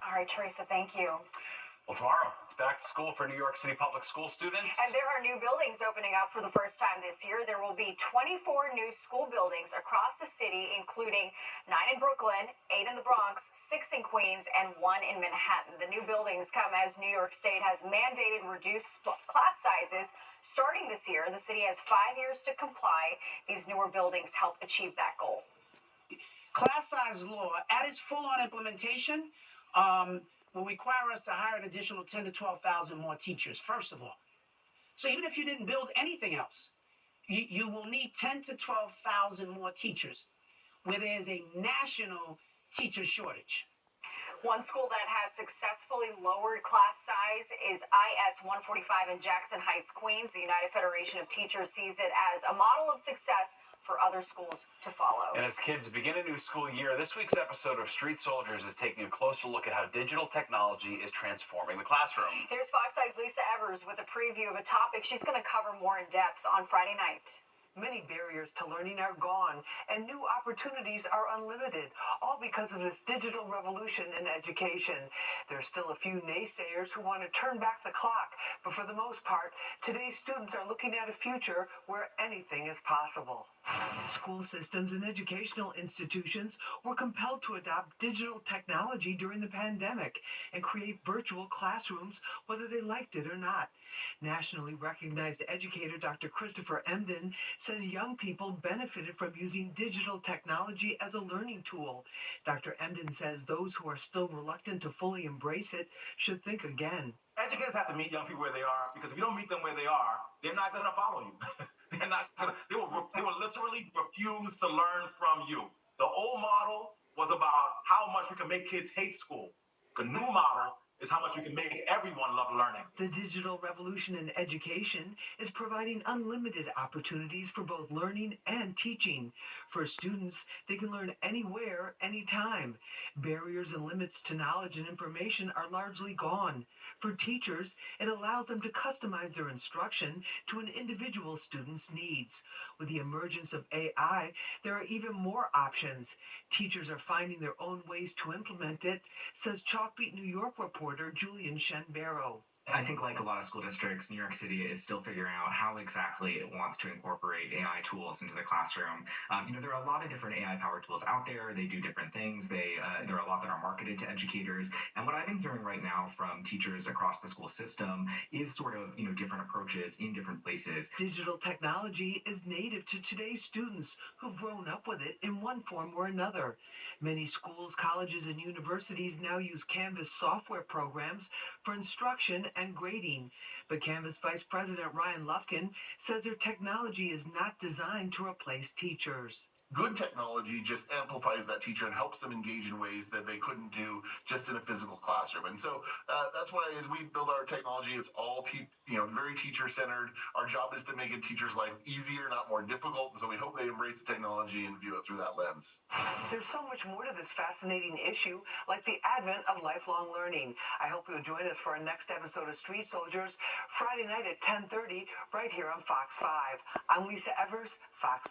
All right, Teresa, thank you. Well, tomorrow, it's back to school for New York City public school students. And there are new buildings opening up for the first time this year. There will be 24 new school buildings across the city, including 9 in Brooklyn, 8 in the Bronx, 6 in Queens, and 1 in Manhattan. The new buildings come as New York State has mandated reduced class sizes starting this year. The city has 5 years to comply. These newer buildings help achieve that goal. Class size law, at its full-on implementation, will require us to hire an additional 10 to 12,000 more teachers, first of all. So even if you didn't build anything else, you will need 10 to 12,000 more teachers, where there's a national teacher shortage. One school that has successfully lowered class size is IS 145 in Jackson Heights, Queens. The United Federation of Teachers sees it as a model of success for other schools to follow. And as kids begin a new school year, this week's episode of Street Soldiers is taking a closer look at how digital technology is transforming the classroom. Here's Fox Eye's Lisa Evers with a preview of a topic she's going to cover more in depth on Friday night. Many barriers to learning are gone, and new opportunities are unlimited, all because of this digital revolution in education. There are still a few naysayers who want to turn back the clock, but for the most part, today's students are looking at a future where anything is possible. School systems and educational institutions were compelled to adopt digital technology during the pandemic and create virtual classrooms, whether they liked it or not. Nationally recognized educator Dr. Christopher Emden says young people benefited from using digital technology as a learning tool. Dr. Emden says those who are still reluctant to fully embrace it should think again. Educators have to meet young people where they are, because if you don't meet them where they are, they're not going to follow you. They will literally refuse to learn from you. The old model was about how much we can make kids hate school. The new model is how much we can make everyone love learning. The digital revolution in education is providing unlimited opportunities for both learning and teaching. For students, they can learn anywhere, anytime. Barriers and limits to knowledge and information are largely gone. For teachers, it allows them to customize their instruction to an individual student's needs. With the emergence of AI, there are even more options. Teachers are finding their own ways to implement it, says Chalkbeat New York reporter Julian Shenbaro. I think like a lot of school districts, New York City is still figuring out how exactly it wants to incorporate AI tools into the classroom. There are a lot of different AI-powered tools out there. They do different things. There are a lot that are marketed to educators. And what I've been hearing right now from teachers across the school system is sort of, different approaches in different places. Digital technology is native to today's students who've grown up with it in one form or another. Many schools, colleges, and universities now use Canvas software programs for instruction and grading. But Canvas Vice President Ryan Lufkin says their technology is not designed to replace teachers. Good technology just amplifies that teacher and helps them engage in ways that they couldn't do just in a physical classroom. And so that's why as we build our technology, it's all very teacher-centered. Our job is to make a teacher's life easier, not more difficult. And so we hope they embrace the technology and view it through that lens. There's so much more to this fascinating issue, like the advent of lifelong learning. I hope you'll join us for our next episode of Street Soldiers, Friday night at 10:30, right here on Fox 5. I'm Lisa Evers, Fox 5.